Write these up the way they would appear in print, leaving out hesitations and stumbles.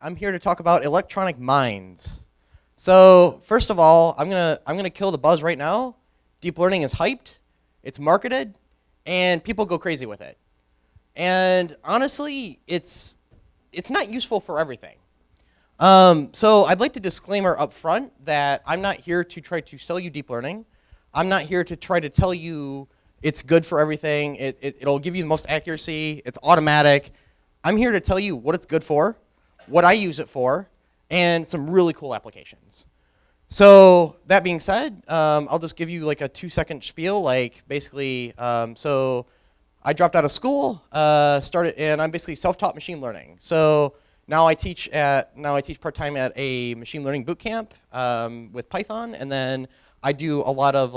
I'm here to talk about electronic minds. So first of all, I'm gonna kill the buzz right now. Deep learning is hyped, it's marketed, and people go crazy with it. And honestly, it's not useful for everything. So I'd like to disclaimer up front that I'm not here to try to sell you deep learning. I'm not here to try to tell you it's good for everything. It'll give you the most accuracy. It's automatic. I'm here to tell you what it's good for, what I use it for, and some really cool applications. So that being said, I'll just give you like a 2-second spiel. Like basically, so I dropped out of school, and I'm basically self-taught machine learning. So now I teach part-time at a machine learning boot camp with Python, and then I do a lot of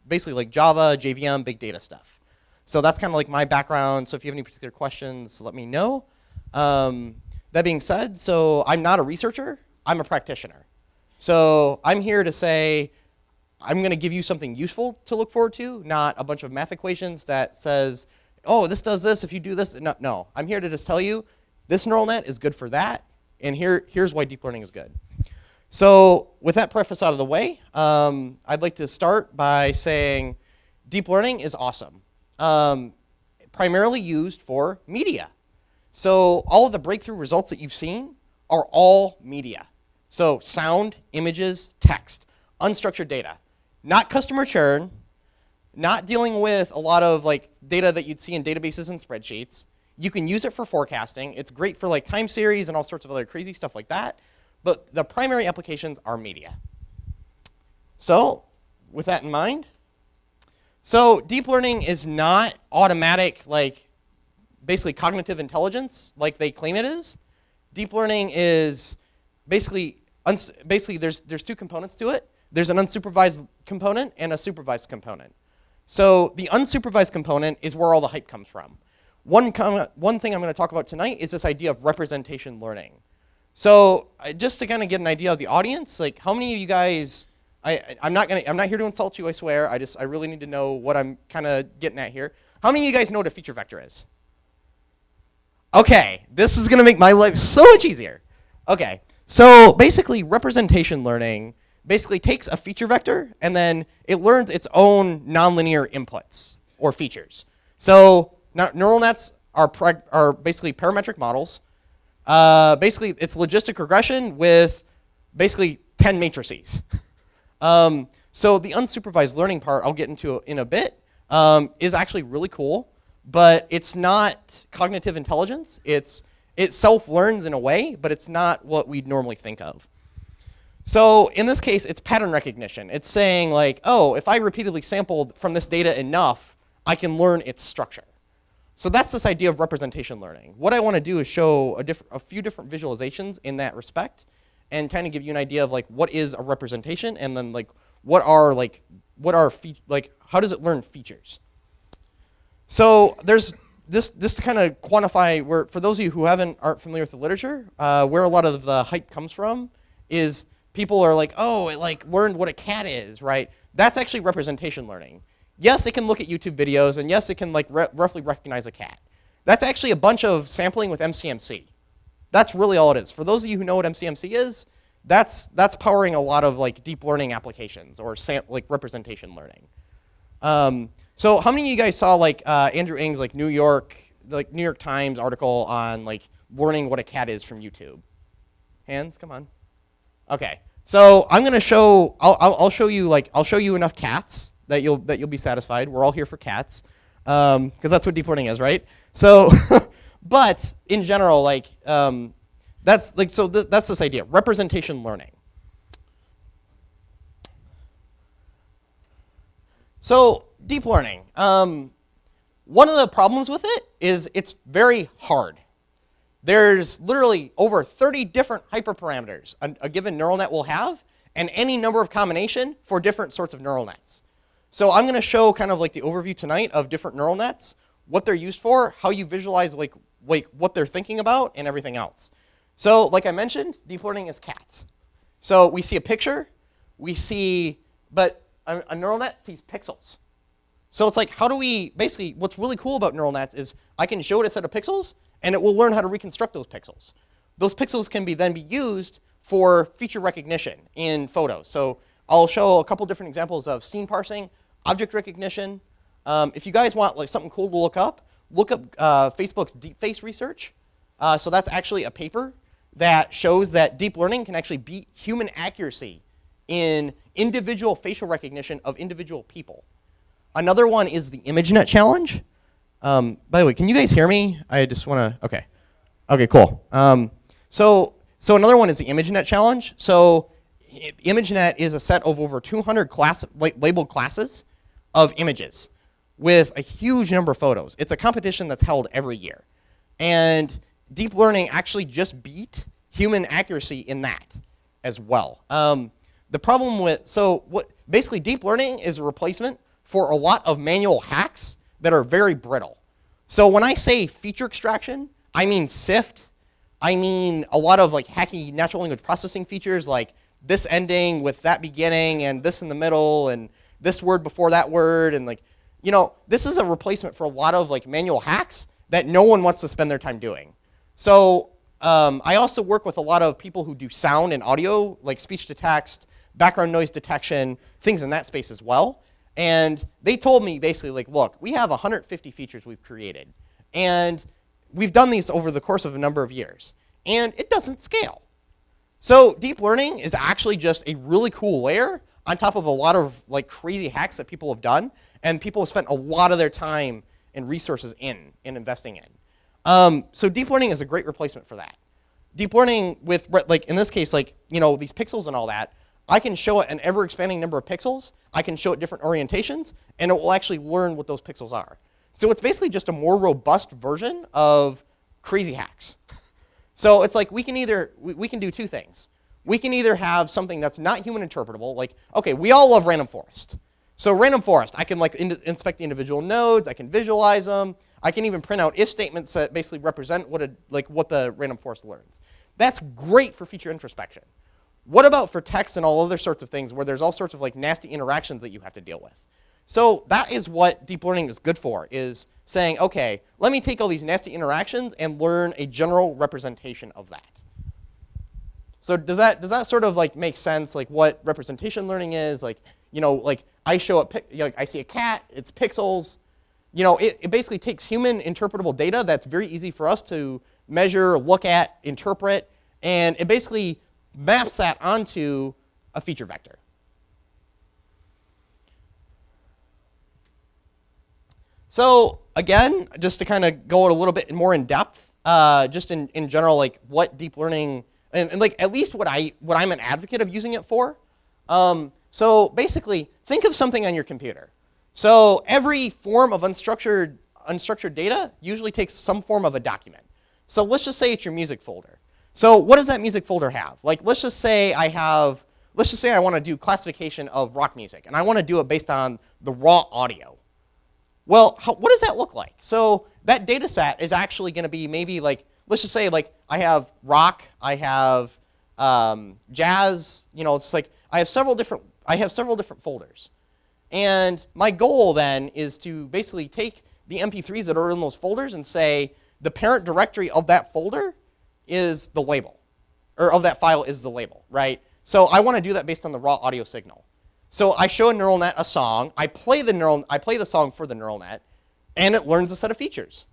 basically like Java, JVM, big data stuff. So that's kind of like my background. So if you have any particular questions, let me know. That being said, so I'm not a researcher, I'm a practitioner. So I'm here to say, I'm gonna give you something useful to look forward to, not a bunch of math equations that says, oh, this does this if you do this. No, I'm here to just tell you, this neural net is good for that, and here's why deep learning is good. So with that preface out of the way, I'd like to start by saying deep learning is awesome. Primarily used for media. So all of the breakthrough results that you've seen are all media. So sound, images, text, unstructured data. Not customer churn, not dealing with a lot of data that you'd see in databases and spreadsheets. You can use it for forecasting. It's great for time series and all sorts of other crazy stuff like that. But the primary applications are media. So with that in mind, so deep learning is not automatic, basically cognitive intelligence like they claim it is. Deep learning is basically there's two components to it. There's an unsupervised component and a supervised component. So the unsupervised component is where all the hype comes from. One thing I'm going to talk about tonight is this idea of representation learning. So just to kind of get an idea of the audience, how many of you guys? I'm not here to insult you, I swear. I really need to know what I'm kind of getting at here. How many of you guys know what a feature vector is? Okay, this is going to make my life so much easier. Okay, so basically representation learning basically takes a feature vector and then it learns its own nonlinear inputs or features. So neural nets are basically parametric models. Basically, it's logistic regression with basically 10 matrices. So the unsupervised learning part I'll get into in a bit is actually really cool, but it's not cognitive intelligence. It self-learns in a way, but it's not what we'd normally think of. So in this case, it's pattern recognition. It's saying oh, if I repeatedly sampled from this data enough, I can learn its structure. So that's this idea of representation learning. What I want to do is show a few different visualizations in that respect, and kind of give you an idea of what is a representation, and then how does it learn features. So there's this to kind of quantify for those of you who aren't familiar with the literature, where a lot of the hype comes from is people are oh, it learned what a cat is, right? That's actually representation learning. Yes, it can look at YouTube videos, and yes, it can roughly recognize a cat. That's actually a bunch of sampling with MCMC. That's really all it is. For those of you who know what MCMC is, that's powering a lot of deep learning applications or representation learning. So how many of you guys saw Andrew Ng's New York Times article on learning what a cat is from YouTube? Hands, come on. Okay, so I'm gonna show. I'll show you enough cats that you'll be satisfied. We're all here for cats, because that's what deep learning is, right? So, but in general, that's that's this idea, representation learning. So deep learning, one of the problems with it is it's very hard. There's literally over 30 different hyperparameters a given neural net will have, and any number of combination for different sorts of neural nets. So I'm going to show kind of the overview tonight of different neural nets, what they're used for, how you visualize what they're thinking about, and everything else. So like I mentioned, deep learning is cats. So we see a picture, but a neural net sees pixels. So it's how do we, basically what's really cool about neural nets is I can show it a set of pixels and it will learn how to reconstruct those pixels. those pixels can then be used for feature recognition in photos. So I'll show a couple different examples of scene parsing, object recognition. If you guys want like something cool to look up Facebook's deep face research. So that's actually a paper that shows that deep learning can actually beat human accuracy in individual facial recognition of individual people. Another one is the ImageNet challenge. By the way, can you guys hear me? I just want to, okay. Okay, cool. So another one is the ImageNet challenge. So ImageNet is a set of over 200 labeled classes of images with a huge number of photos. It's a competition that's held every year. And deep learning actually just beat human accuracy in that as well. The problem with, basically deep learning is a replacement for a lot of manual hacks that are very brittle. So when I say feature extraction, I mean SIFT. I mean a lot of like hacky natural language processing features like this ending with that beginning and this in the middle and this word before that word, and like, you know, this is a replacement for a lot of like manual hacks that no one wants to spend their time doing. So I also work with a lot of people who do sound and audio, like speech to text, background noise detection, things in that space as well. And they told me basically like, look, we have 150 features we've created, and we've done these over the course of a number of years, and it doesn't scale. So deep learning is actually just a really cool layer on top of a lot of like crazy hacks that people have done, and people have spent a lot of their time and resources in investing in. So deep learning is a great replacement for that. Deep learning with, like in this case, like, you know, these pixels and all that, I can show it an ever-expanding number of pixels. I can show it different orientations, and it will actually learn what those pixels are. So it's basically just a more robust version of crazy hacks. So it's like we can do two things. We can either have something that's not human interpretable, like, okay, we all love random forest. So random forest, I can like inspect the individual nodes, I can visualize them, I can even print out if statements that basically represent what the random forest learns. That's great for feature introspection. What about for text and all other sorts of things where there's all sorts of like nasty interactions that you have to deal with? So that is what deep learning is good for, is saying, okay, let me take all these nasty interactions and learn a general representation of that. So does that sort of like make sense, like what representation learning is? Like, you know, like I see a cat, it's pixels. You know, it basically takes human interpretable data that's very easy for us to measure, look at, interpret, and it basically maps that onto a feature vector. So again, just to kind of go a little bit more in depth, just in general, like what deep learning, and like at least what I'm an advocate of using it for. So basically, think of something on your computer. So every form of unstructured data usually takes some form of a document. So let's just say it's your music folder. So what does that music folder have? Like let's just say I want to do classification of rock music, and I want to do it based on the raw audio. Well, what does that look like? So that data set is actually going to be maybe like, let's just say like I have rock, I have jazz, you know, it's like I have several different folders. And my goal then is to basically take the MP3s that are in those folders and say the parent directory of that folder is the label, or of that file is the label, right? So I want to do that based on the raw audio signal. So I show a neural net a song, I play the song for the neural net, and it learns a set of features.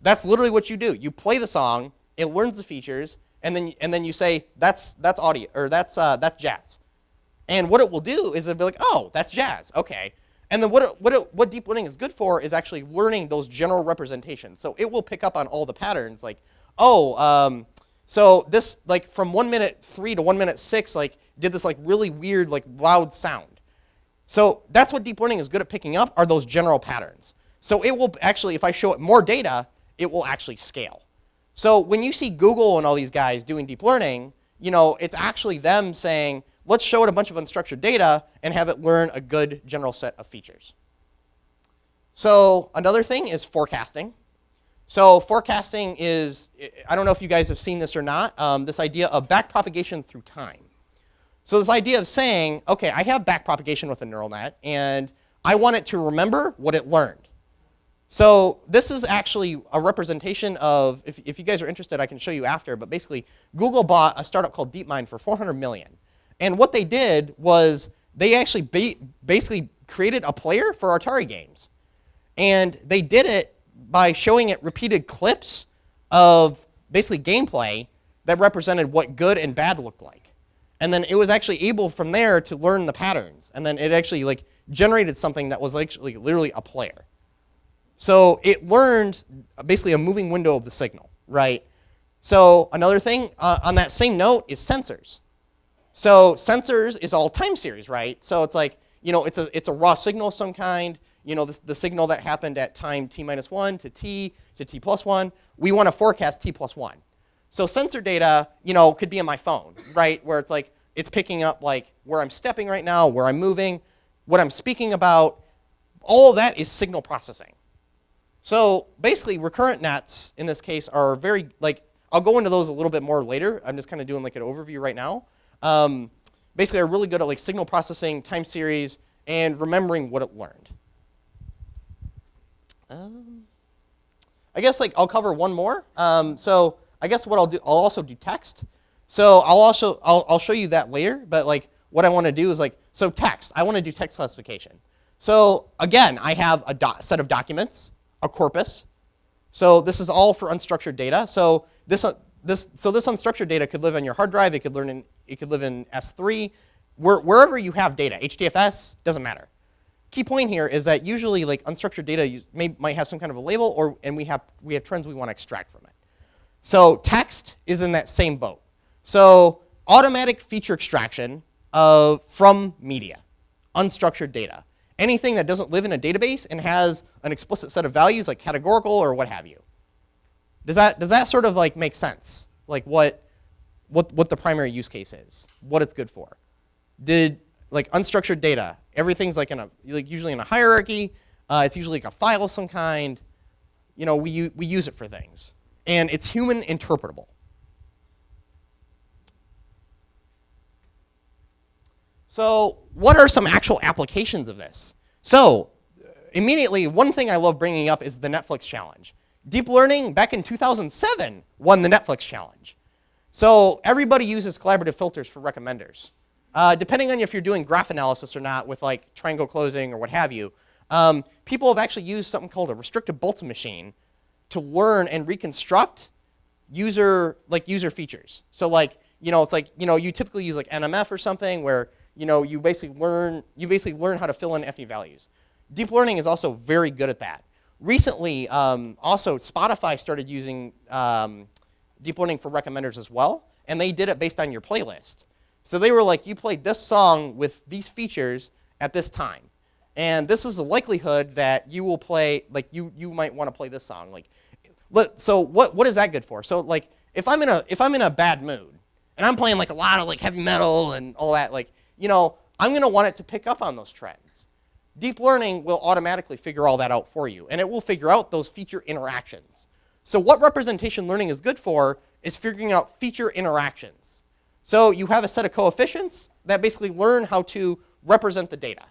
That's literally what you do. You play the song, it learns the features, and then you say that's audio, or that's jazz. And what it will do is it'll be like, oh, that's jazz, okay. And then what deep learning is good for is actually learning those general representations. So it will pick up on all the patterns, like, oh, so this, like from 1 minute 3 to 1 minute 6, like did this like really weird, like loud sound. So that's what deep learning is good at picking up, are those general patterns. So it will actually, if I show it more data, it will actually scale. So when you see Google and all these guys doing deep learning, you know, it's actually them saying, let's show it a bunch of unstructured data and have it learn a good general set of features. So another thing is forecasting. So forecasting is, I don't know if you guys have seen this or not, this idea of backpropagation through time. So this idea of saying, okay, I have backpropagation with a neural net, and I want it to remember what it learned. So this is actually a representation of, if you guys are interested, I can show you after, but basically Google bought a startup called DeepMind for $400 million. And what they did was they actually basically created a player for Atari games. And they did it by showing it repeated clips of basically gameplay that represented what good and bad looked like. And then it was actually able from there to learn the patterns. And then it actually like generated something that was actually literally a player. So it learned basically a moving window of the signal, right? So another thing on that same note is sensors. So sensors is all time series, right? So it's like, it's a raw signal of some kind. The signal that happened at time t-1 to t plus 1. We want to forecast t plus 1. So sensor data, could be in my phone, right? Where it's like, it's picking up like where I'm stepping right now, where I'm moving, what I'm speaking about. All of that is signal processing. So basically, recurrent nets in this case are very, I'll go into those a little bit more later. I'm just kind of doing like an overview right now. Basically, are really good at like signal processing, time series, and remembering what it learned. I guess I'll cover one more. So I guess what I'll do, I'll also do text. So I'll show you that later. But what I want to do is so text. I want to do text classification. So again, I have a set of documents, a corpus. So this is all for unstructured data. So this unstructured data could live on your hard drive. It could live in S3, wherever you have data. HDFS doesn't matter. Key point here is that usually unstructured data might have some kind of a label, and we have trends we want to extract from it. So text is in that same boat. So automatic feature extraction from media, unstructured data. Anything that doesn't live in a database and has an explicit set of values like categorical or what have you. Does that sort of make sense? What the primary use case is, what it's good for. Unstructured data, everything's usually in a hierarchy. It's usually a file of some kind. We use it for things, and it's human interpretable. So what are some actual applications of this? So immediately, one thing I love bringing up is the Netflix challenge. Deep learning back in 2007 won the Netflix challenge. So everybody uses collaborative filters for recommenders. Depending on if you're doing graph analysis or not with triangle closing or what have you, people have actually used something called a restricted Boltzmann machine to learn and reconstruct user features. So you typically use NMF or something where you basically learn how to fill in empty values. Deep learning is also very good at that. Recently, also Spotify started using deep learning for recommenders as well, and they did it based on your playlist. So they were you played this song with these features at this time, and this is the likelihood that you will play you might want to play this song. So what is that good for? So if I'm in a bad mood and I'm playing a lot of heavy metal and all that, I'm going to want it to pick up on those trends. Deep learning will automatically figure all that out for you, and it will figure out those feature interactions. So what representation learning is good for is figuring out feature interactions. So you have a set of coefficients that basically learn how to represent the data.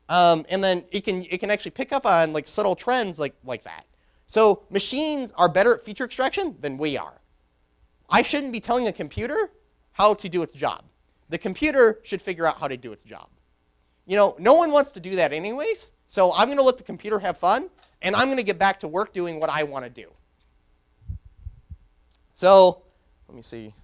And then it can actually pick up on subtle trends like that. So machines are better at feature extraction than we are. I shouldn't be telling a computer how to do its job. The computer should figure out how to do its job. No one wants to do that anyways, so I'm going to let the computer have fun, and I'm going to get back to work doing what I want to do. So let me see.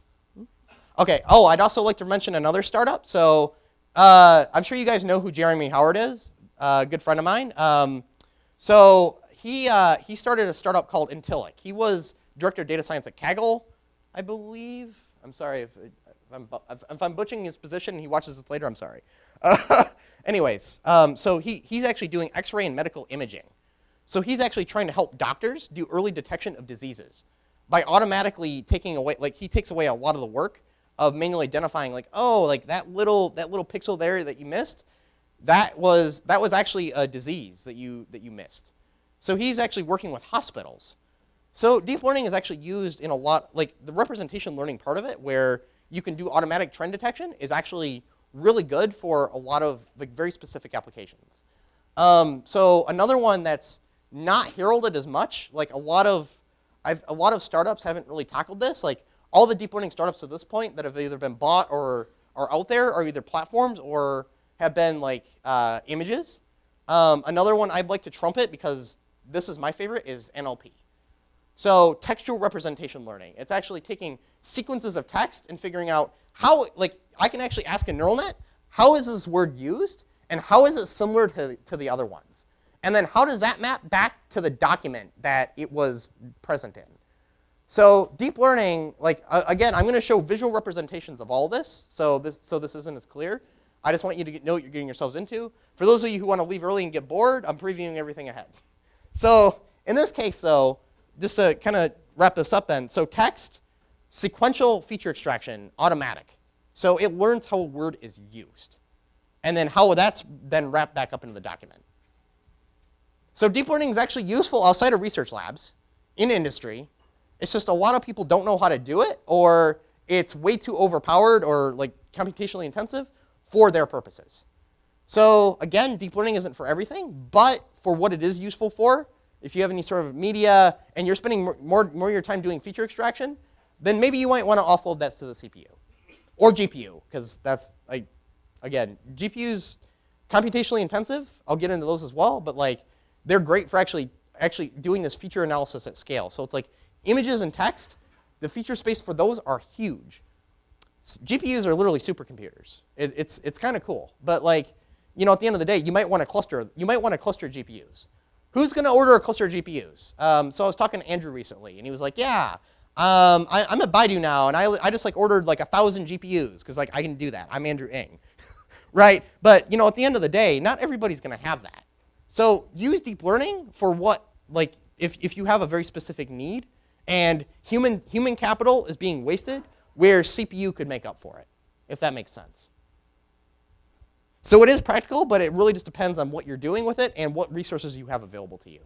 Okay, I'd also like to mention another startup. So I'm sure you guys know who Jeremy Howard is, a good friend of mine. So he started a startup called Intillic. He was director of data science at Kaggle, I believe. I'm sorry if I'm butchering his position and he watches this later, I'm sorry. Anyways, so he's actually doing X-ray and medical imaging. So he's actually trying to help doctors do early detection of diseases by automatically taking away, he takes away a lot of the work of manually identifying, that little pixel there that you missed, that was actually a disease that you missed. So he's actually working with hospitals. So deep learning is actually used in a lot, the representation learning part of it, where you can do automatic trend detection, is actually really good for a lot of very specific applications. So another one that's not heralded as much. Like a lot of startups haven't really tackled this. Like all the deep learning startups at this point that have either been bought or are out there are either platforms or have been like images. Another one I'd like to trumpet, because this is my favorite, is NLP. So textual representation learning. It's actually taking sequences of text and figuring out how, like, I can actually ask a neural net, how is this word used, and how is it similar to the other ones? And then how does that map back to the document that it was present in? So deep learning, like, again, I'm going to show visual representations of all this, so this isn't as clear. I just want you to know what you're getting yourselves into. For those of you who want to leave early and get bored, I'm previewing everything ahead. So in this case, though, just to kind of wrap this up then, so text, sequential feature extraction, automatic. So it learns how a word is used, and then how that's then wrapped back up into the document. So deep learning is actually useful outside of research labs, in industry. It's just a lot of people don't know how to do it, or it's way too overpowered or like computationally intensive for their purposes. So again, deep learning isn't for everything, but for what it is useful for, if you have any sort of media and you're spending more of your time doing feature extraction, then maybe you might want to offload that to the CPU or GPU, because that's, like, again, GPUs computationally intensive. I'll get into those as well, but like they're great for actually doing this feature analysis at scale. So it's like images and text, the feature space for those are huge. GPUs are literally supercomputers. It's kind of cool, but like, you know, at the end of the day, you might want to cluster GPUs. Who's going to order a cluster of GPUs? So I was talking to Andrew recently, and he was like, yeah, I'm at Baidu now, and I just like ordered like 1,000 GPUs, because like I can do that. I'm Andrew Ng, right? But you know, at the end of the day, not everybody's going to have that. So use deep learning for what, like, if you have a very specific need, and human capital is being wasted, where CPU could make up for it, if that makes sense. So it is practical, but it really just depends on what you're doing with it and what resources you have available to you.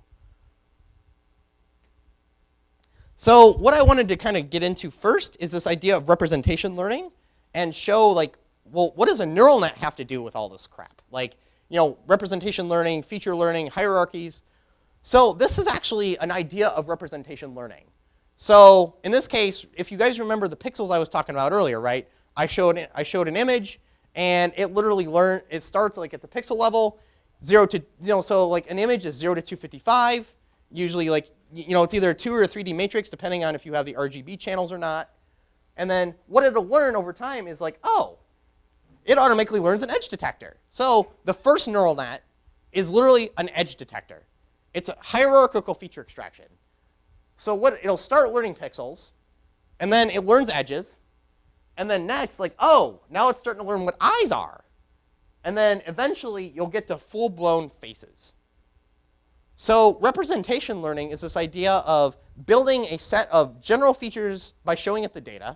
So what I wanted to kind of get into first is this idea of representation learning, and show, like, well, what does a neural net have to do with all this crap? Like, you know, representation learning, feature learning, hierarchies. So this is actually an idea of representation learning. So in this case, if you guys remember the pixels I was talking about earlier, right? I showed an image, and it literally it starts like at the pixel level, 0 to, you know, so like an image is 0 to 255. Usually, like, you know, it's either a 2 or a 3D matrix, depending on if you have the RGB channels or not. And then what it'll learn over time is like, oh, it automatically learns an edge detector. So the first neural net is literally an edge detector. It's a hierarchical feature extraction. So it'll start learning pixels, and then it learns edges, and then next, like, oh, now it's starting to learn what eyes are. And then eventually, you'll get to full-blown faces. So representation learning is this idea of building a set of general features by showing it the data,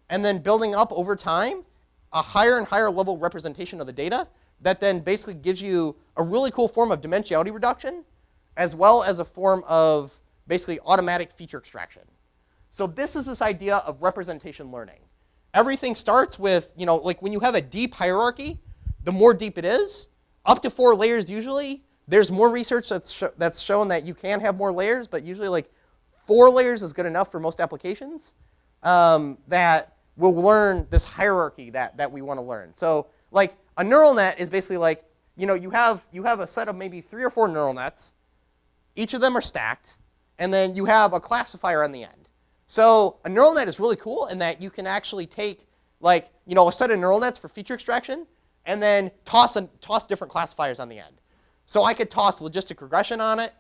and then building up over time a higher and higher level representation of the data that then basically gives you a really cool form of dimensionality reduction, as well as a form of basically automatic feature extraction. So this is this idea of representation learning. Everything starts with, you know, like when you have a deep hierarchy, the more deep it is, up to 4 layers usually. There's more research that's shown that you can have more layers, but usually like 4 layers is good enough for most applications that will learn this hierarchy that we want to learn. So like a neural net is basically like, you know, you have a set of maybe 3 or 4 neural nets. Each of them are stacked, and then you have a classifier on the end. So a neural net is really cool in that you can actually take, like, you know, a set of neural nets for feature extraction, and then toss different classifiers on the end. So I could toss logistic regression on it,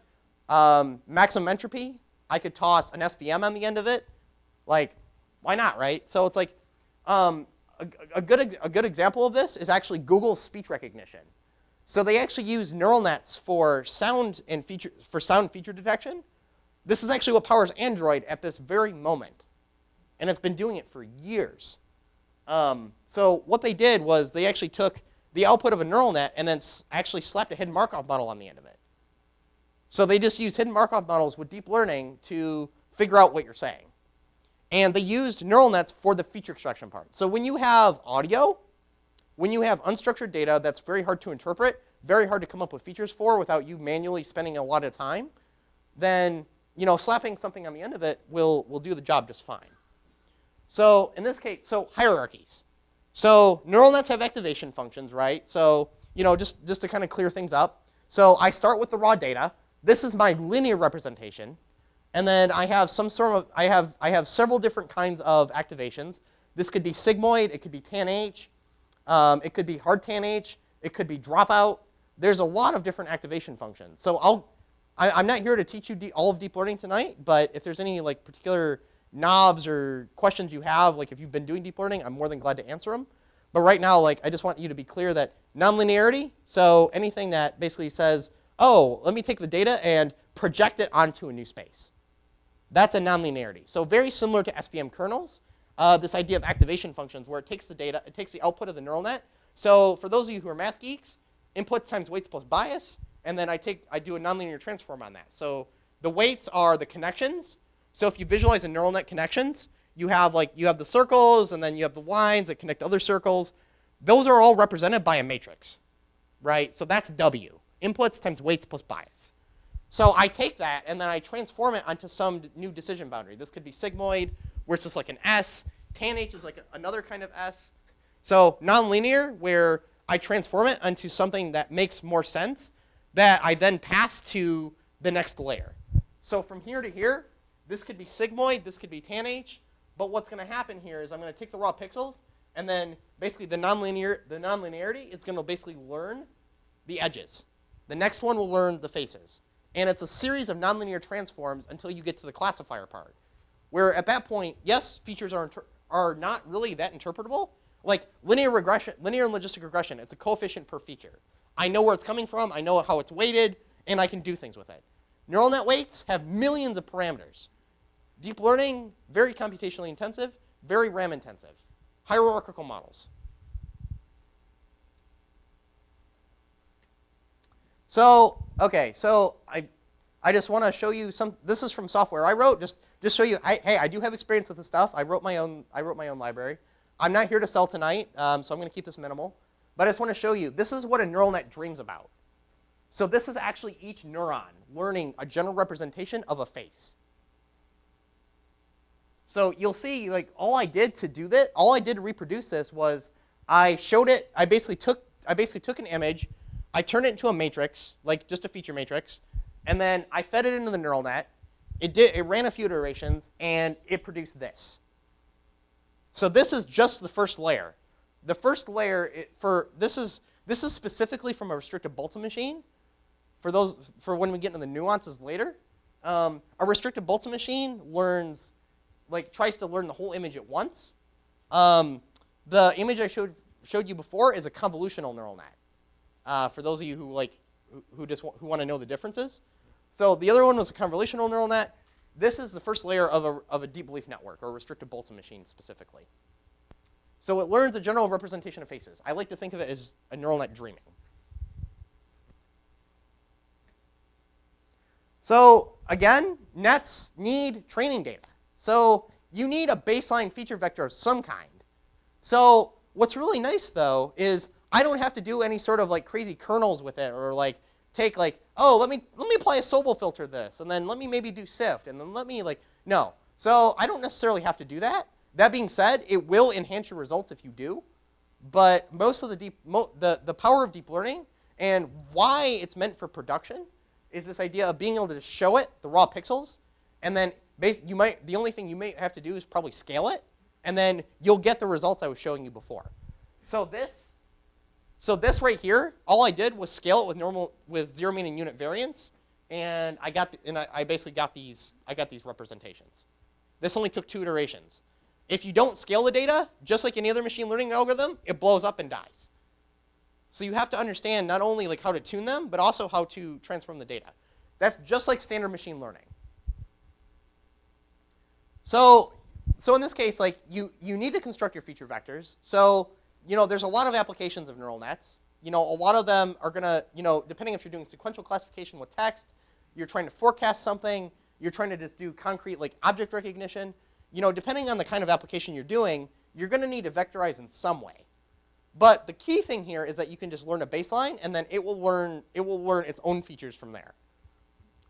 maximum entropy. I could toss an SVM on the end of it. Like, why not, right? So it's like a good example of this is actually Google's speech recognition. So they actually use neural nets for sound feature detection. This is actually what powers Android at this very moment, and it's been doing it for years. So what they did was they actually took the output of a neural net and then actually slapped a hidden Markov model on the end of it. So they just use hidden Markov models with deep learning to figure out what you're saying. And they used neural nets for the feature extraction part. So when you have audio, when you have unstructured data that's very hard to interpret, very hard to come up with features for without you manually spending a lot of time, then slapping something on the end of it will do the job just fine. So in this case, so hierarchies. So neural nets have activation functions, right? So just to kind of clear things up. So I start with the raw data. This is my linear representation, and then I have I have several different kinds of activations. This could be sigmoid, it could be tanh, it could be hard tanh, it could be dropout. There's a lot of different activation functions. So I'm not here to teach you all of deep learning tonight, but if there's any particular knobs or questions you have, if you've been doing deep learning, I'm more than glad to answer them. But right now, I just want you to be clear that nonlinearity, so anything that basically says, oh, let me take the data and project it onto a new space. That's a nonlinearity. So very similar to SVM kernels, this idea of activation functions where it takes the data, it takes the output of the neural net. So for those of you who are math geeks, inputs times weights plus bias, and then I do a nonlinear transform on that. So the weights are the connections. So if you visualize the neural net connections, you have the circles, and then you have the lines that connect other circles. Those are all represented by a matrix, right? So that's W, inputs times weights plus bias. So I take that, and then I transform it onto some new decision boundary. This could be sigmoid, where it's just like an S. Tanh is like another kind of S. So nonlinear, where I transform it onto something that makes more sense, that I then pass to the next layer. So from here to here, this could be sigmoid, this could be tanh, but what's going to happen here is I'm going to take the raw pixels, and then basically the nonlinearity is going to basically learn the edges. The next one will learn the faces. And it's a series of nonlinear transforms until you get to the classifier part, where at that point, yes, features are not really that interpretable. Like linear and logistic regression, it's a coefficient per feature. I know where it's coming from, I know how it's weighted, and I can do things with it. Neural net weights have millions of parameters. Deep learning, very computationally intensive, very RAM intensive. Hierarchical models. So, okay, so I just want to show you this is from software I wrote, just show you, hey, I do have experience with this stuff. I wrote my own library. I'm not here to sell tonight, so I'm going to keep this minimal. But I just want to show you, this is what a neural net dreams about. So this is actually each neuron learning a general representation of a face. So you'll see, all I did to reproduce this was I showed it, I basically took an image, I turned it into a matrix, just a feature matrix, and then I fed it into the neural net. It ran a few iterations, and it produced this. So this is just the first layer. The first layer this is specifically from a restricted Boltzmann machine. For when we get into the nuances later, a restricted Boltzmann machine tries to learn the whole image at once. The image I showed you before is a convolutional neural net. For those of you who want to know the differences. So the other one was a convolutional neural net. This is the first layer of a deep belief network, or a restricted Boltzmann machine specifically. So it learns a general representation of faces. I like to think of it as a neural net dreaming. So again, nets need training data. So you need a baseline feature vector of some kind. So what's really nice, though, is I don't have to do any sort of crazy kernels with it, or take oh, let me apply a Sobel filter this, and then let me maybe do sift, and then let me no. So I don't necessarily have to do that. That being said, it will enhance your results if you do. But most of the power of deep learning and why it's meant for production is this idea of being able to show it the raw pixels, and then the only thing you may have to do is probably scale it, and then you'll get the results I was showing you before. So this right here, all I did was scale it with zero mean and unit variance, and I basically got these representations. This only took 2 iterations. If you don't scale the data, just like any other machine learning algorithm, it blows up and dies. So you have to understand not only how to tune them, but also how to transform the data. That's just like standard machine learning. So in this case, you need to construct your feature vectors. So there's a lot of applications of neural nets. A lot of them are gonna, depending if you're doing sequential classification with text, you're trying to forecast something, you're trying to just do concrete object recognition. Depending on the kind of application you're doing, you're gonna need to vectorize in some way. But the key thing here is that you can just learn a baseline, and then it will learn its own features from there,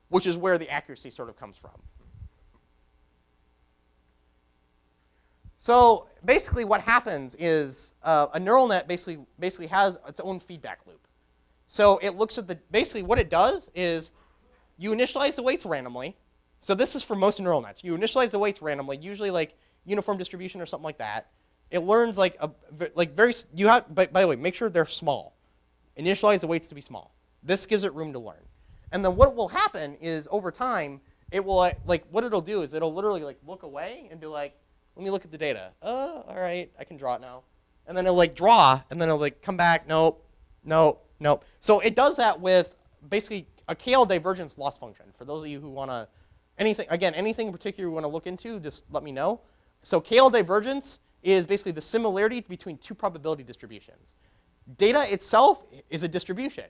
which is where the accuracy sort of comes from. So basically what happens is a neural net basically has its own feedback loop. So it looks at basically what it does is you initialize the weights randomly. So this is for most neural nets. You initialize the weights randomly, usually like uniform distribution or something like that. It learns by the way, make sure they're small. Initialize the weights to be small. This gives it room to learn. And then what will happen is over time, it will what it'll do is it'll literally look away and be like, let me look at the data. Oh, all right, I can draw it now. And then it'll draw, and then it'll come back, nope, nope, nope. So it does that with basically a KL divergence loss function. For those of you who want to, anything in particular you want to look into, just let me know. So KL divergence is basically the similarity between two probability distributions. Data itself is a distribution.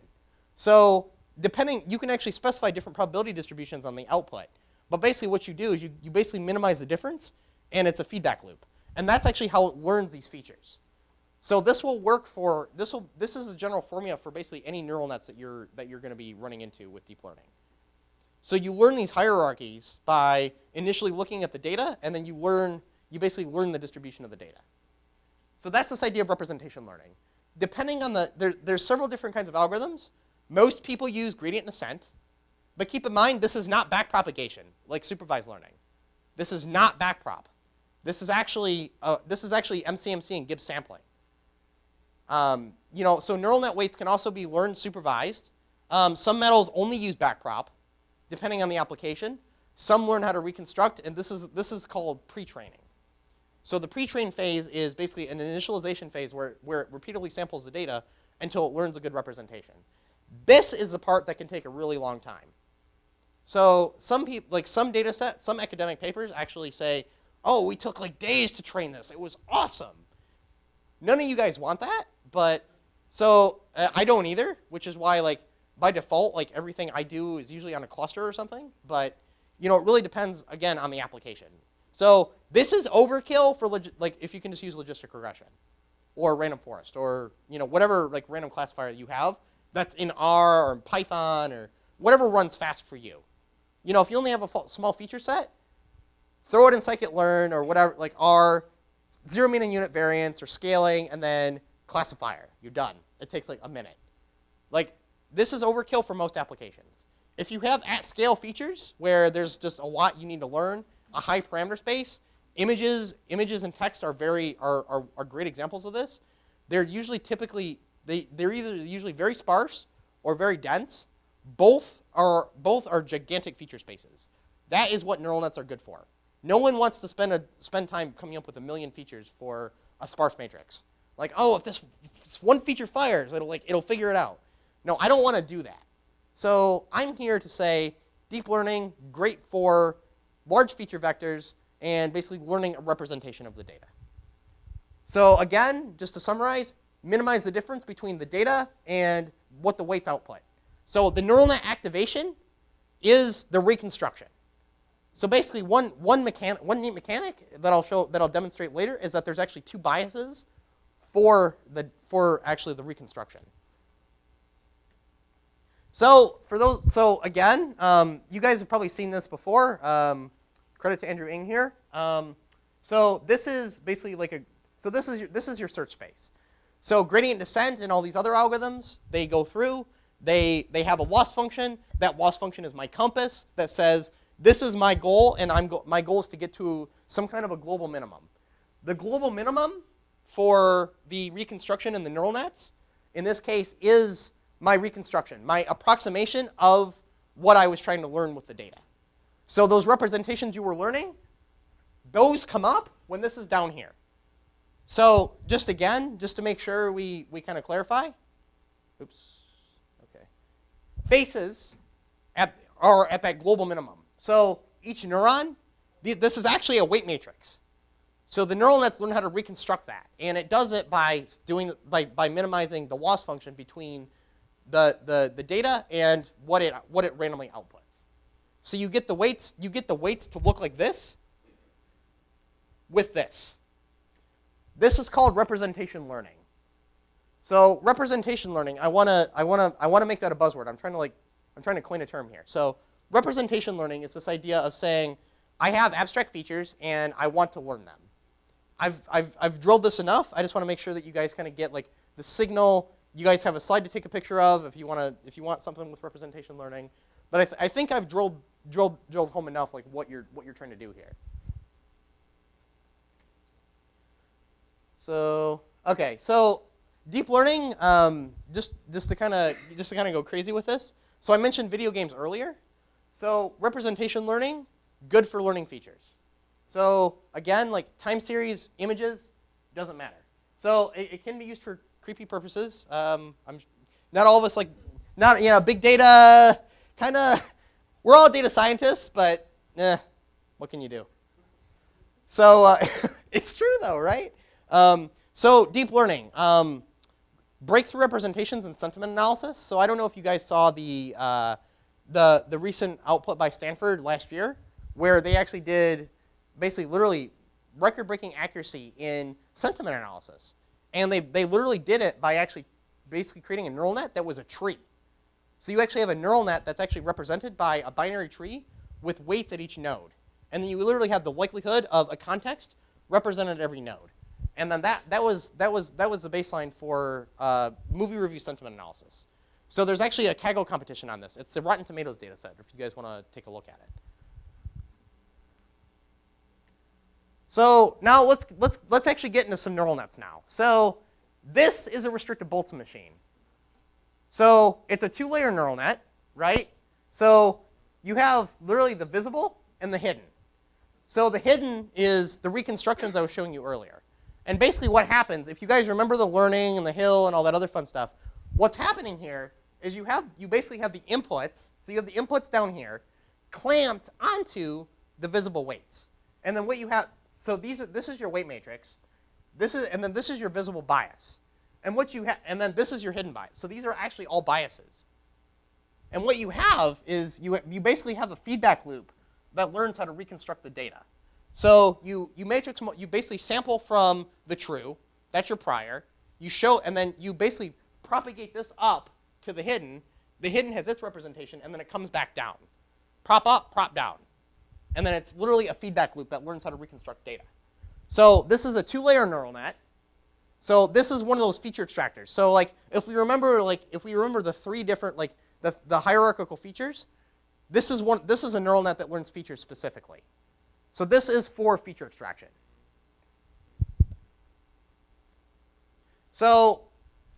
So you can actually specify different probability distributions on the output. But basically what you do is you basically minimize the difference, and it's a feedback loop. And that's actually how it learns these features. So this will work for, this is a general formula for basically any neural nets that you're going to be running into with deep learning. So you learn these hierarchies by initially looking at the data, and then you basically learn the distribution of the data. So that's this idea of representation learning. Depending on there's several different kinds of algorithms. Most people use gradient descent, but keep in mind this is not backpropagation like supervised learning. This is not backprop. This is actually MCMC and Gibbs sampling. So neural net weights can also be learned supervised. Some metals only use backprop, depending on the application. Some learn how to reconstruct, and this is called pre-training. So the pre-train phase is basically an initialization phase where it repeatedly samples the data until it learns a good representation. This is the part that can take a really long time. So some people, some data sets, some academic papers actually say, oh, we took days to train this. It was awesome. None of you guys want that, but so I don't either, which is why by default, everything I do is usually on a cluster or something. But it really depends again on the application. So this is overkill for if you can just use logistic regression, or random forest, or whatever random classifier you have that's in R or in Python or whatever runs fast for you. If you only have a small feature set, throw it in scikit-learn or whatever, R, zero mean and unit variance or scaling, and then classifier. You're done. It takes a minute. This is overkill for most applications. If you have at-scale features where there's just a lot you need to learn, a high parameter space, images and text are great examples of this. They're usually they're either usually very sparse or very dense. Both are gigantic feature spaces. That is what neural nets are good for. No one wants to spend time coming up with a million features for a sparse matrix. If this one feature fires, it'll figure it out. No, I don't want to do that. So I'm here to say deep learning, great for large feature vectors and basically learning a representation of the data. So again, just to summarize, minimize the difference between the data and what the weights output. So the neural net activation is the reconstruction. So basically, one neat mechanic that I'll demonstrate later is that there's actually two biases for actually the reconstruction. So again, you guys have probably seen this before. Credit to Andrew Ng here. So this is basically this is your search space. So gradient descent and all these other algorithms, they go through. They have a loss function. That loss function is my compass that says this is my goal, and my goal is to get to some kind of a global minimum. The global minimum for the reconstruction in the neural nets, in this case, is my reconstruction, my approximation of what I was trying to learn with the data. So those representations you were learning, those come up when this is down here. So just to make sure we kind of clarify, oops, okay. Faces are at that global minimum. So each neuron, this is actually a weight matrix. So the neural nets learn how to reconstruct that, and it does it by minimizing the loss function between the data and what it randomly outputs. So you get the weights to look like this with this. This is called representation learning. So representation learning, I wanna make that a buzzword. I'm trying to coin a term here. So representation learning is this idea of saying, I have abstract features and I want to learn them. I've drilled this enough. I just want to make sure that you guys kind of get like the signal. You guys have a slide to take a picture of if you want something with representation learning. But I think I've drilled home enough like what you're trying to do here. So okay, so deep learning, just to kind of go crazy with this. So I mentioned video games earlier. So representation learning, good for learning features. So again, like time series images, doesn't matter. So it can be used for creepy purposes. Not all of us like, not big data, kind of. We're all data scientists, but what can you do? So it's true though, right? So deep learning, breakthrough representations and sentiment analysis. So I don't know if you guys saw the recent output by Stanford last year, where they actually did basically literally record-breaking accuracy in sentiment analysis. And they literally did it by actually basically creating a neural net that was a tree. So you actually have a neural net that's actually represented by a binary tree with weights at each node. And then you literally have the likelihood of a context represented at every node. And then that was the baseline for movie review sentiment analysis. So there's actually a Kaggle competition on this. It's the Rotten Tomatoes data set, if you guys want to take a look at it. So now let's actually get into some neural nets now. So this is a restricted Boltzmann machine. So it's a two-layer neural net, right? So you have literally the visible and the hidden. So the hidden is the reconstructions I was showing you earlier. And basically what happens, if you guys remember the learning and the hill and all that other fun stuff, what's happening here is you basically have the inputs. So you have the inputs down here clamped onto the visible weights. And then what you have, so this is your weight matrix. And then this is your visible bias. And and then this is your hidden bias. So these are actually all biases. And what you have is you basically have a feedback loop that learns how to reconstruct the data. So you basically sample from the true, that's your prior. You show, and then you basically propagate this up to the hidden. The hidden has its representation, and then it comes back down. Prop up, prop down. And then it's literally a feedback loop that learns how to reconstruct data. So this is a two-layer neural net. So this is one of those feature extractors. So like if we remember the three different the hierarchical features, this is a neural net that learns features specifically. So this is for feature extraction. So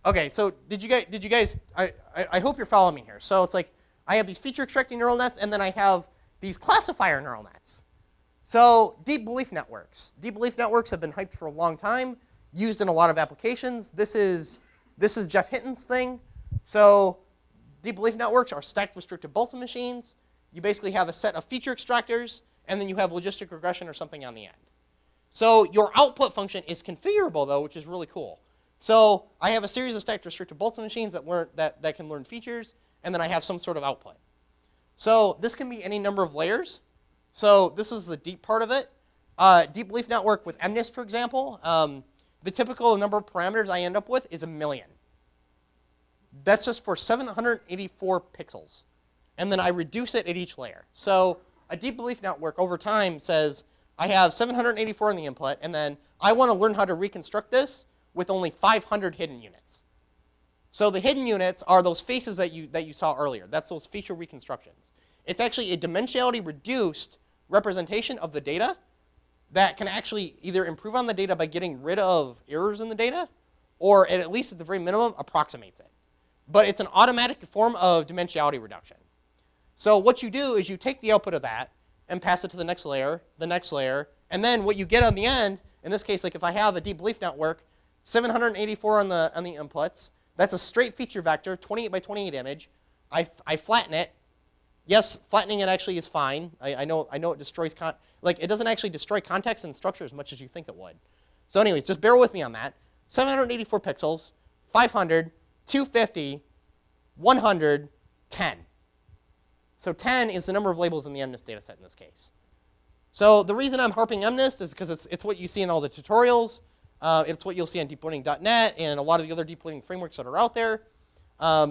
okay, so did you guys I hope you're following me here. So it's like I have these feature extracting neural nets, and then I have these classifier neural nets. So deep belief networks. Deep belief networks have been hyped for a long time, used in a lot of applications. This is Jeff Hinton's thing. So deep belief networks are stacked restricted Boltzmann machines. You basically have a set of feature extractors, and then you have logistic regression or something on the end. So your output function is configurable, though, which is really cool. So I have a series of stacked restricted Boltzmann machines that can learn features, and then I have some sort of output. So this can be any number of layers. So this is the deep part of it. Deep belief network with MNIST, for example, the typical number of parameters I end up with is 1 million. That's just for 784 pixels. And then I reduce it at each layer. So a deep belief network over time says, I have 784 in the input, and then I want to learn how to reconstruct this with only 500 hidden units. So the hidden units are those faces that you saw earlier. That's those facial reconstructions. It's actually a dimensionality reduced representation of the data that can actually either improve on the data by getting rid of errors in the data, or at least at the very minimum approximates it. But it's an automatic form of dimensionality reduction. So what you do is you take the output of that and pass it to the next layer, and then what you get on the end, in this case, like if I have a deep belief network, 784 on the inputs, that's a straight feature vector, 28 by 28 image. I flatten it. Yes, flattening it actually is fine. I know it destroys it doesn't actually destroy context and structure as much as you think it would. So anyways, just bear with me on that. 784 pixels, 500, 250, 100, 10. So 10 is the number of labels in the MNIST data set in this case. So the reason I'm harping MNIST is because it's what you see in all the tutorials. It's what you'll see on deeplearning.net and a lot of the other deep learning frameworks that are out there.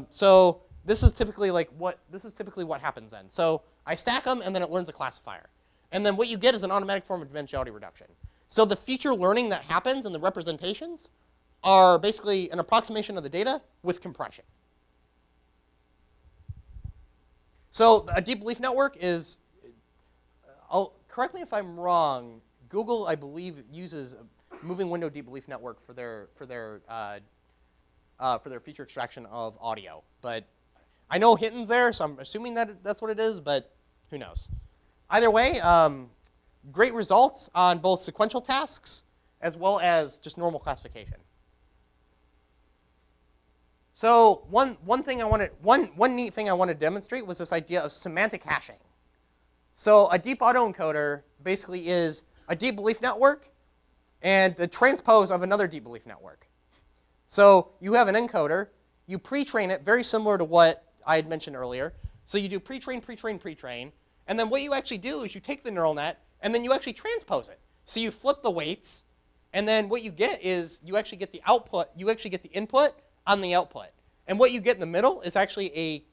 So this is typically what happens then. So I stack them, and then it learns a classifier. And then what you get is an automatic form of dimensionality reduction. So the feature learning that happens in the representations are basically an approximation of the data with compression. So a deep belief network is, correct me if I'm wrong, Google, I believe, uses a moving window deep belief network for their feature extraction of audio. But I know Hinton's there, so I'm assuming that that's what it is, but who knows. Either way, great results on both sequential tasks as well as just normal classification. So one neat thing I want to demonstrate was this idea of semantic hashing. So a deep autoencoder basically is a deep belief network and the transpose of another deep belief network. So you have an encoder, you pre-train it, very similar to what I had mentioned earlier. So you do pre-train, pre-train, pre-train, and then what you actually do is you take the neural net and then you actually transpose it. So you flip the weights, and then what you get is you actually get the output, you actually get the input on the output. And what you get in the middle is actually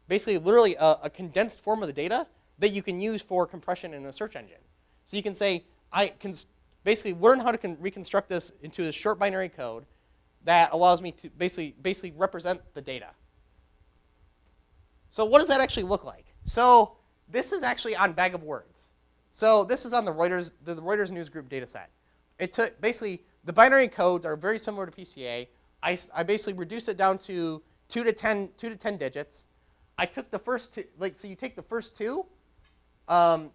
literally a condensed form of the data that you can use for compression in a search engine. So you can say, I can basically learn how to reconstruct this into a short binary code that allows me to basically represent the data. So what does that actually look like? So this is actually on Bag of Words. So this is on the Reuters News Group data set. It took, basically, the binary codes are very similar to PCA. I basically reduce it down to 2 to 10 digits. I took the first two, so you take the first two of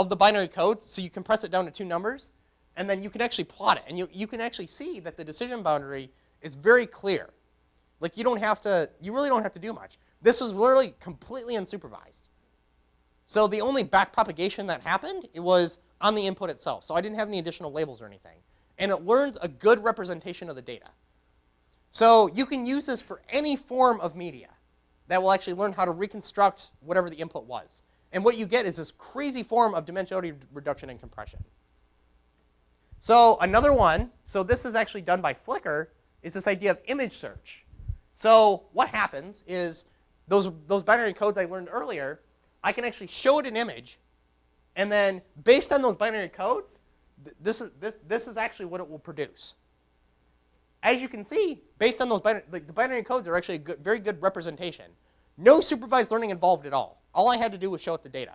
the binary codes, so you compress it down to 2 numbers, and then you can actually plot it. And you can actually see that the decision boundary is very clear. You really don't have to do much. This was literally completely unsupervised. So the only back propagation that happened, it was on the input itself. So I didn't have any additional labels or anything. And it learns a good representation of the data. So you can use this for any form of media that will actually learn how to reconstruct whatever the input was. And what you get is this crazy form of dimensionality reduction and compression. So another one, so this is actually done by Flickr, is this idea of image search. So what happens is those binary codes I learned earlier, I can actually show it an image, and then based on those binary codes, this is actually what it will produce. As you can see, based on those the binary codes are actually a very good representation. No supervised learning involved at all. All I had to do was show it the data.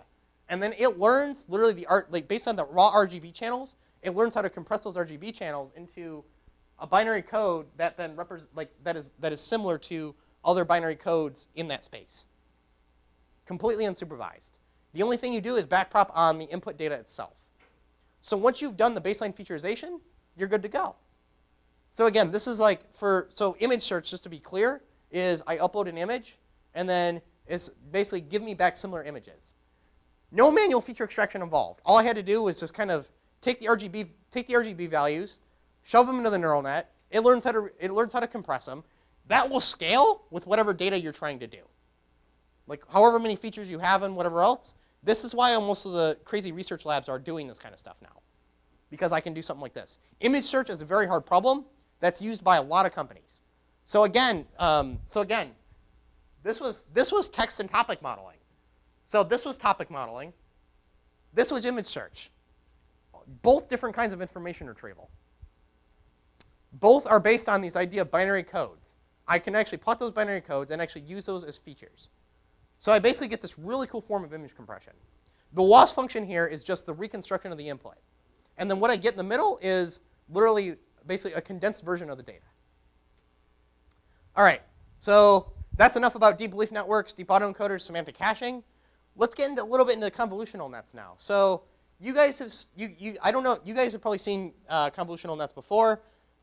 And then it learns literally based on the raw RGB channels, it learns how to compress those RGB channels into a binary code that then that is similar to other binary codes in that space. Completely unsupervised. The only thing you do is backprop on the input data itself. So once you've done the baseline featurization, you're good to go. So again, this is so image search, just to be clear, is I upload an image, and then it's basically give me back similar images. No manual feature extraction involved. All I had to do was just kind of take the RGB values, shove them into the neural net. It learns how to compress them. That will scale with whatever data you're trying to do. However many features you have and whatever else. This is why most of the crazy research labs are doing this kind of stuff now, because I can do something like this. Image search is a very hard problem that's used by a lot of companies. So again, this was text and topic modeling. So this was topic modeling. This was image search. Both different kinds of information retrieval. Both are based on these idea of binary codes. I can actually plot those binary codes and actually use those as features. So I basically get this really cool form of image compression. The loss function here is just the reconstruction of the input. And then what I get in the middle is literally basically a condensed version of the data. All right, so that's enough about deep belief networks, deep autoencoders, semantic hashing. Let's get into a little bit into convolutional nets now. So you guys have, I don't know, you guys have probably seen convolutional nets before.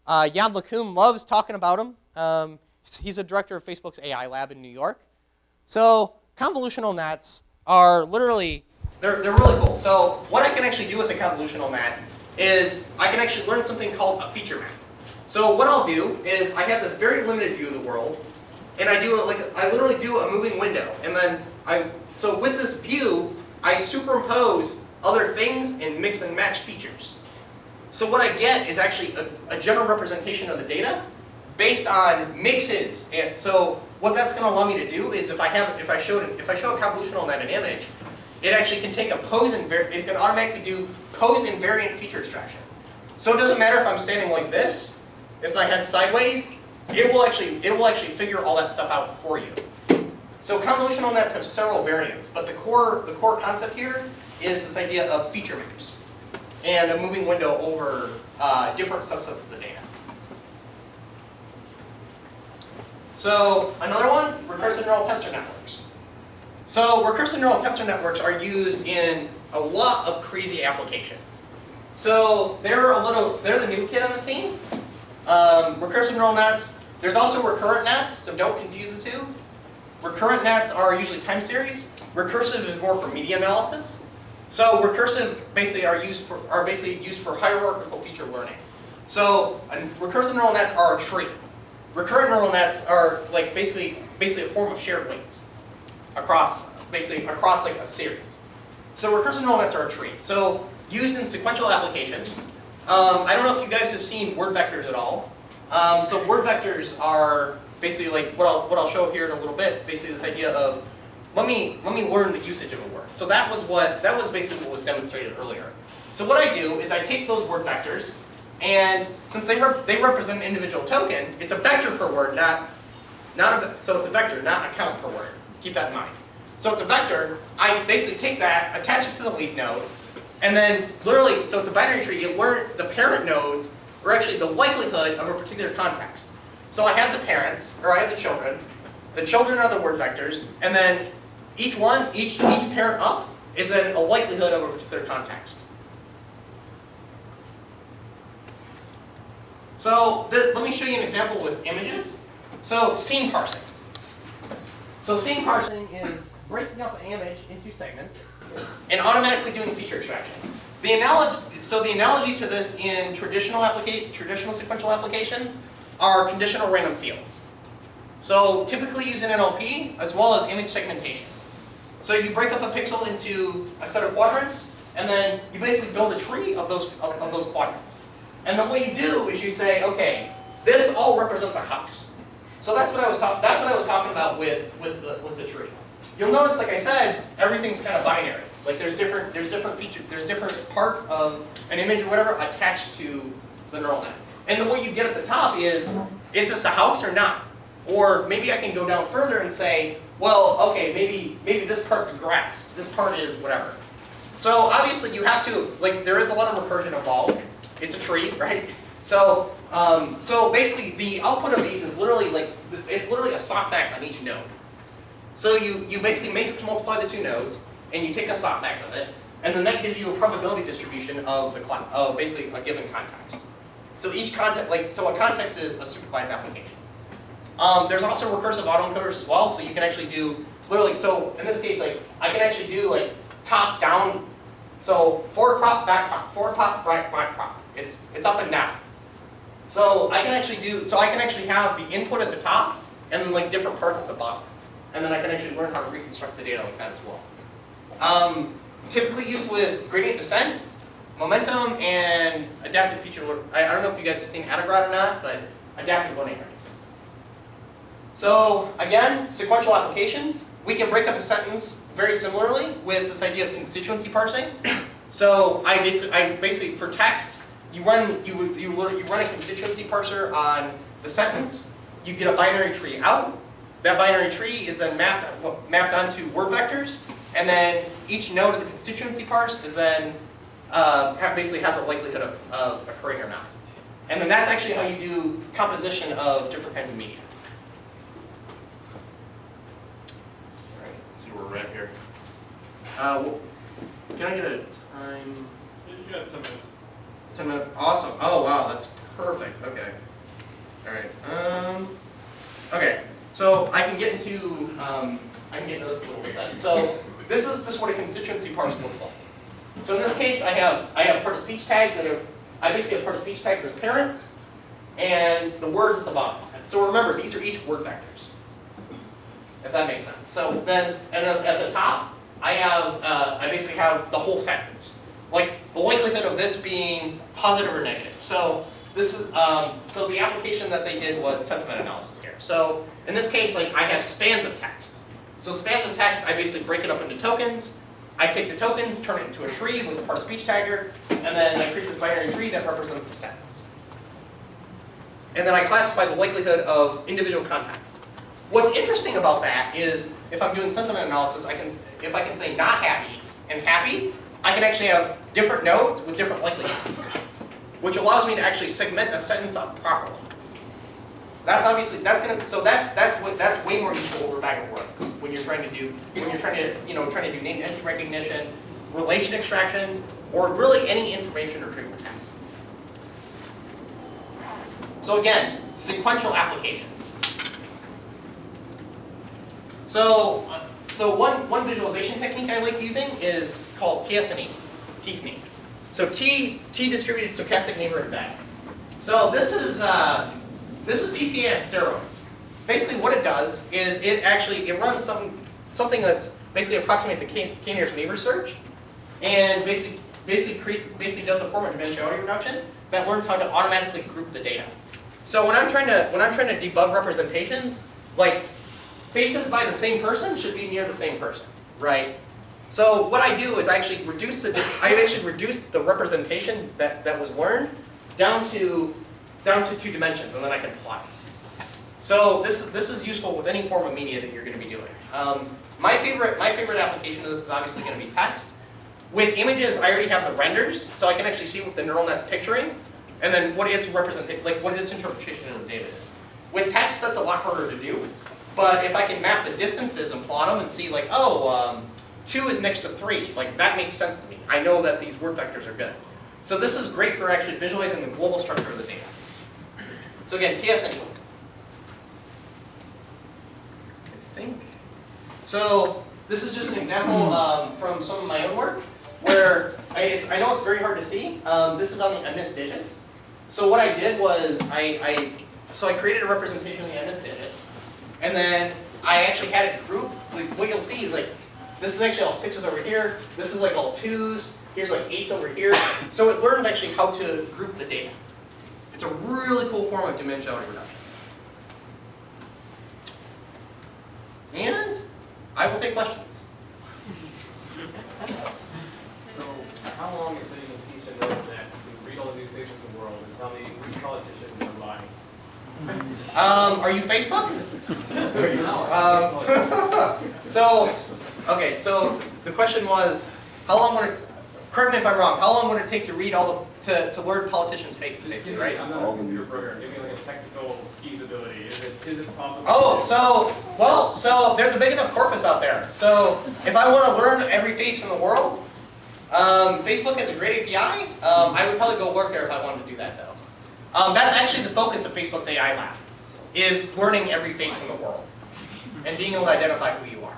Jan LeCun loves talking about them. He's a director of Facebook's AI lab in New York. So convolutional nets are literally, they're really cool. So what I can actually do with the convolutional net is I can actually learn something called a feature map. So what I'll do is I have this very limited view of the world, and I literally do a moving window, and then so with this view, I superimpose other things and mix and match features. So what I get is actually a general representation of the data based on mixes. And so what that's going to allow me to do is if I show a convolutional net an image, it actually can take a pose it can automatically do pose invariant feature extraction. So it doesn't matter if I'm standing like this, if my head's sideways, it will actually figure all that stuff out for you. So convolutional nets have several variants, but the core concept here is this idea of feature maps and a moving window over different subsets of the data. So another one, recursive neural tensor networks. So recursive neural tensor networks are used in a lot of crazy applications. So they're the new kid on the scene. Recursive neural nets. There's also recurrent nets, so don't confuse the two. Recurrent nets are usually time series. Recursive is more for media analysis. So recursive basically are basically used for hierarchical feature learning. So recursive neural nets are a tree. Recurrent neural nets are like basically a form of shared weights across like a series. So recursive neural nets are a tree. So used in sequential applications. I don't know if you guys have seen word vectors at all. So word vectors are basically like what I'll show here in a little bit. Basically, this idea of let me learn the usage of a word. So that was basically what was demonstrated earlier. So what I do is I take those word vectors, and since they represent an individual token, it's a vector per word, so it's a vector, not a count per word. Keep that in mind. So it's a vector. I basically take that, attach it to the leaf node, and then literally, so it's a binary tree. You learn the parent nodes are actually the likelihood of a particular context. So I have the parents, or I have the children. The children are the word vectors, and then each parent up is then a likelihood of a particular context. So let me show you an example with images. So scene parsing. So scene parsing is breaking up an image into segments and automatically doing feature extraction. The analogy to this in traditional sequential applications are conditional random fields. So typically used in NLP as well as image segmentation. So you break up a pixel into a set of quadrants, and then you basically build a tree of those quadrants. And then what you do is you say, okay, this all represents a house. So that's what I was talking about with the tree. You'll notice, like I said, everything's kind of binary. Like there's different features, there's different parts of an image or whatever attached to the neural net. And then what you get at the top is this a house or not? Or maybe I can go down further and say, well, okay, maybe this part's grass, this part is whatever. So obviously you have to, like, there is a lot of recursion involved. It's a tree, right? So basically the output of these is literally it's literally a softmax on each node. So you basically matrix multiply the two nodes, and you take a softmax of it, and then that gives you a probability distribution of basically a given context. So each context, so a context is a supervised application. There's also recursive autoencoders as well, so you can actually do literally. So in this case, like I can actually do like top down. So forward prop, back prop, forward prop, back prop. It's up and down. So I can actually have the input at the top and then like different parts at the bottom, and then I can actually learn how to reconstruct the data like that as well. Typically used with gradient descent, momentum, and adaptive feature. I don't know if you guys have seen Adagrad or not, but adaptive learning rates. So again, sequential applications. We can break up a sentence very similarly with this idea of constituency parsing. So I basically for text, you run a constituency parser on the sentence. You get a binary tree out. That binary tree is then mapped onto word vectors, and then each node of the constituency parse is then basically has a likelihood of occurring or not. And then that's actually how you do composition of different kinds of media. All right, let's see where we're at here. Can I get a time? You got 10 minutes. 10 minutes. Awesome. Oh wow, that's perfect. Okay. All right. Okay. So I can get into this a little bit then. So this is what a constituency parse looks like. So in this case, I have part of speech tags I basically have part of speech tags as parents, and the words at the bottom. So remember, these are each word vectors, if that makes sense. So then, and then at the top, I basically have the whole sentence. like the likelihood of this being positive or negative. So this is so the application that they did was sentiment analysis here. So in this case, like I have spans of text. So spans of text, I basically break it up into tokens. I take the tokens, turn it into a tree with a part of speech tagger, and then I create this binary tree that represents the sentence. And then I classify the likelihood of individual contexts. What's interesting about that is if I'm doing sentiment analysis, if I can say not happy and happy, I can actually have different nodes with different likelihoods, which allows me to actually segment a sentence up properly. That's obviously that's way more useful over bag of words when you're trying to do name entity recognition, relation extraction, or really any information retrieval task. So again, sequential applications. So one visualization technique I like using is called TSNE, T-SNE. So T distributed stochastic neighborhood bag. So this is PCA on steroids. Basically, what it does is it runs something that's basically approximates the k-nearest neighbor search, and basically does a form of dimensionality reduction that learns how to automatically group the data. So when I'm trying to debug representations, like faces by the same person should be near the same person, right? So what I do is I actually reduce the representation that was learned down to 2 dimensions, and then I can plot it. So this is useful with any form of media that you're going to be doing. My favorite application of this is obviously going to be text. With images, I already have the renders, so I can actually see what the neural net's picturing, and then what its interpretation of the data is. With text, that's a lot harder to do. But if I can map the distances and plot them and see like, 2 is next to 3, like that makes sense to me. I know that these word vectors are good. So this is great for actually visualizing the global structure of the data. So again, TSNE. I think. So this is just an example from some of my own work where I know it's very hard to see. This is on the unmissed digits. So what I did was I created a representation of the unmissed digits, and then I actually had it grouped. Like what you'll see is like this is actually all 6s over here. This is like all 2s. Here's like 8s over here. So it learns actually how to group the data. It's a really cool form of dimensionality reduction. And I will take questions. So how long until you can teach a neural net to read all the newspapers in the world and tell me which politicians are lying? Are you Facebook? Okay, so the question was, how long would it, correct me if I'm wrong, how long would it take to read all the, to learn politicians' faces, basically, right? I'm not a computer programmer. Give me like a technical feasibility. Is it possible? Oh, so there's a big enough corpus out there. So if I want to learn every face in the world, Facebook has a great API. I would probably go work there if I wanted to do that, though. That's actually the focus of Facebook's AI lab, is learning every face in the world and being able to identify who you are.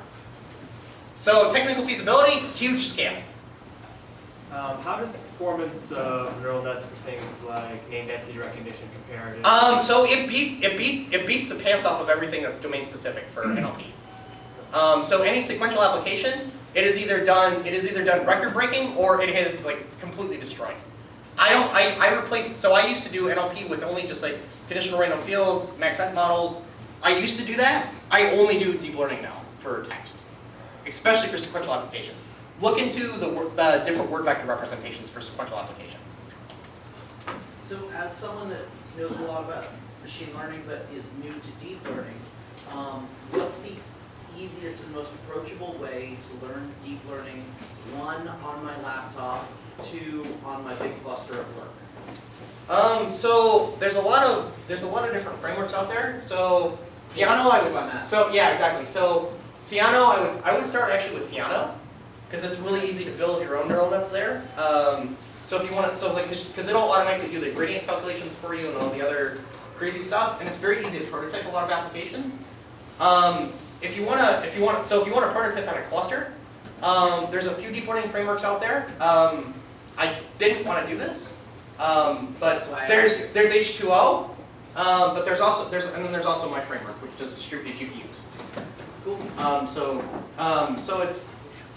So technical feasibility, huge scale. How does the performance of neural nets for things like named entity recognition compare to? So it beats the pants off of everything that's domain specific for NLP. So any sequential application, it is either done record breaking or it is like completely destroyed. So I used to do NLP with only just like conditional random fields, max set models. I used to do that. I only do deep learning now for text, especially for sequential applications. Look into the different word vector representations for sequential applications. So as someone that knows a lot about machine learning but is new to deep learning, what's the easiest and most approachable way to learn deep learning, 1, on my laptop, 2, on my big cluster at work? So there's a lot of different frameworks out there. So Fiano, So Fiano, I would start actually with Fiano, because it's really easy to build your own neural nets there. So if you want to, because it'll automatically do the gradient calculations for you and all the other crazy stuff, and it's very easy to prototype a lot of applications. If you want to prototype on a cluster, there's a few deep learning frameworks out there. I didn't want to do this, but there's H2O, but there's also my framework, which does distributed GPUs. Cool. So it's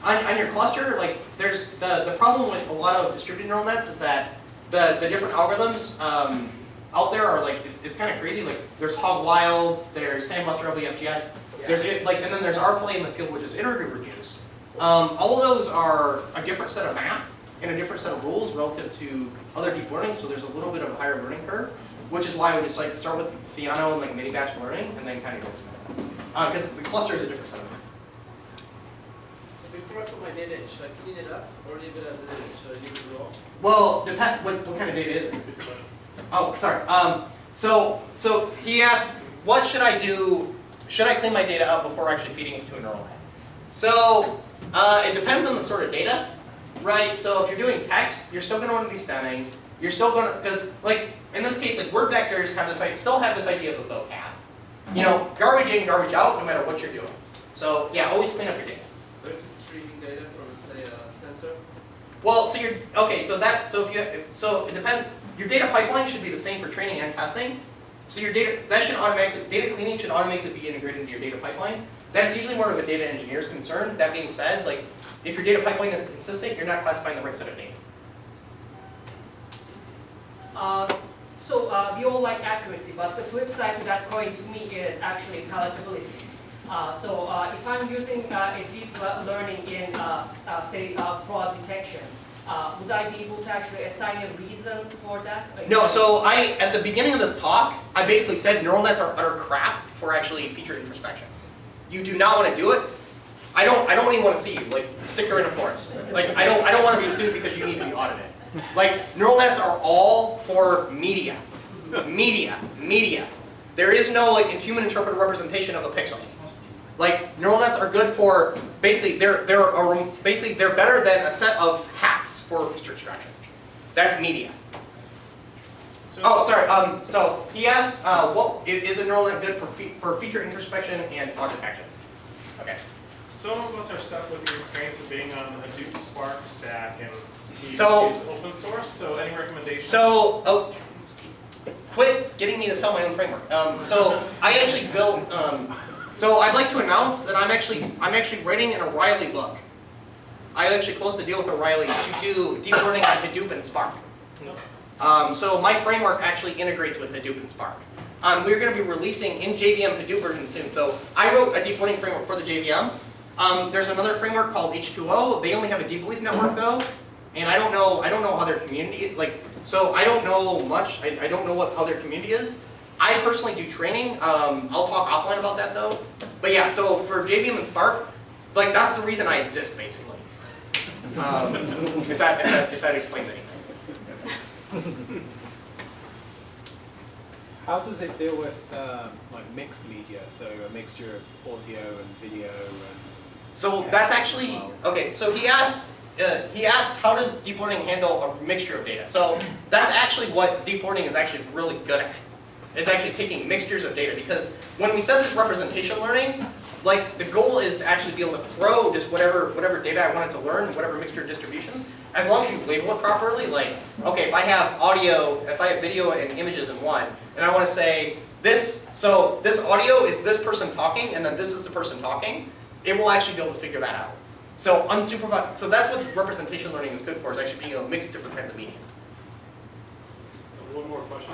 on your cluster, like there's the problem with a lot of distributed neural nets is that the different algorithms out there are like it's kind of crazy. Like there's Hog Wild, there's Sandbuster LVFGS, there's like and then there's RPlay in the field, which is iterative reduce. All of those are a different set of math and a different set of rules relative to other deep learning. So there's a little bit of a higher learning curve, which is why we just like start with Theano and like mini batch learning, and then kind of go from there. Because the cluster is a different set of math. So before I put my data in, should I clean it up or leave it as it is? Should I leave it raw? Well, depend what kind of data is it? Oh, sorry. So he asked, what should I do? Should I clean my data up before actually feeding it to a neural net? So it depends on the sort of data, right? So if you're doing text, you're still going to want to be stemming. You're still going to, because like in this case, like word vectors have this, still have this idea of a vocab. You know, garbage in, garbage out, no matter what you're doing. So yeah, always clean up your data. But if it's streaming data from, let's say, a sensor? Well, so you're okay. So it depends. Your data pipeline should be the same for training and testing. So your data data cleaning should automatically be integrated into your data pipeline. That's usually more of a data engineer's concern. That being said, like if your data pipeline isn't consistent, you're not classifying the right set of data. We all like accuracy, but the flip side to that coin to me is actually palatability. If I'm using a deep learning in, say, fraud detection, would I be able to actually assign a reason for that? No, so at the beginning of this talk, I basically said neural nets are utter crap for actually feature introspection. You do not want to do it. I don't even want to see you, like, sticker in a forest. Like, I don't want to be sued because you need to be audited. Like, neural nets are all for media. Media. There is no, like, human interpreted representation of a pixel. Like, neural nets are good for, basically, they're better than a set of hacks for feature extraction. That's media. Oh, sorry. So he asked, what is a neural net good for feature introspection and fraud detection? Okay. Some of us are stuck with the constraints of being on a Hadoop Spark stack, and he is So- open source. So any recommendations? So, quit getting me to sell my own framework. So I actually built. So I'd like to announce that I'm actually writing an O'Reilly book. I actually closed the deal with O'Reilly to do deep learning on Hadoop and Spark. So my framework actually integrates with Hadoop and Spark. We're going to be releasing in JVM Hadoop version soon. So I wrote a deep learning framework for the JVM. There's another framework called H2O. They only have a deep belief network though, and I don't know how their community So I don't know much. I don't know what how their community is. I personally do training. I'll talk offline about that though. But yeah, so for JVM and Spark, like that's the reason I exist basically. If that explains anything. How does it deal with like mixed media? So a mixture of audio and video and. So that's actually okay. So he asked how does deep learning handle a mixture of data. So that's actually what deep learning is actually really good at. Is actually taking mixtures of data, because when we said this representation learning, like the goal is to actually be able to throw just whatever data I wanted to learn, whatever mixture of distributions, as long as you label it properly. Like, okay, if I have video and images in one, and I want to say this audio is this person talking, and then this is the person talking, it will actually be able to figure that out. So unsupervised. So that's what representation learning is good for, is actually being able to mix different kinds of media. One more question.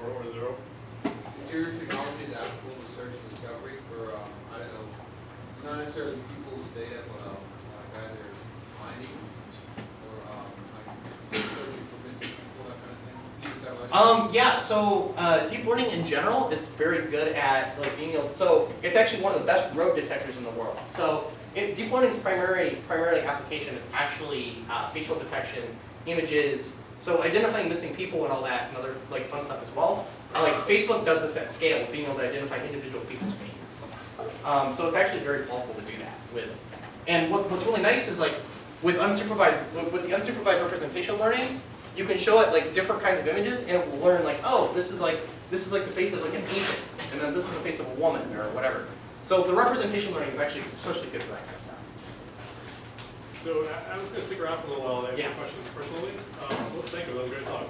Or zero. Is your technology adaptable to search and discovery for, I don't know, not necessarily people's data, but like either mining or like searching for missing people, that kind of thing? Do you use that much? Yeah, so deep learning in general is very good at like being able. So it's actually one of the best road detectors in the world. So deep learning's primarily application is actually facial detection, images. So identifying missing people and all that, and other like fun stuff as well. Like Facebook does this at scale, being able to identify individual people's faces. So it's actually very plausible to do that with. And what's really nice is like with the unsupervised representation learning, you can show it like different kinds of images, and it will learn like, oh, this is like the face of like an agent, and then this is the face of a woman or whatever. So the representation learning is actually especially good for that kind of stuff. So I was going to stick around for a little while and answer Yeah. questions personally. So let's thank you. That was a great talk.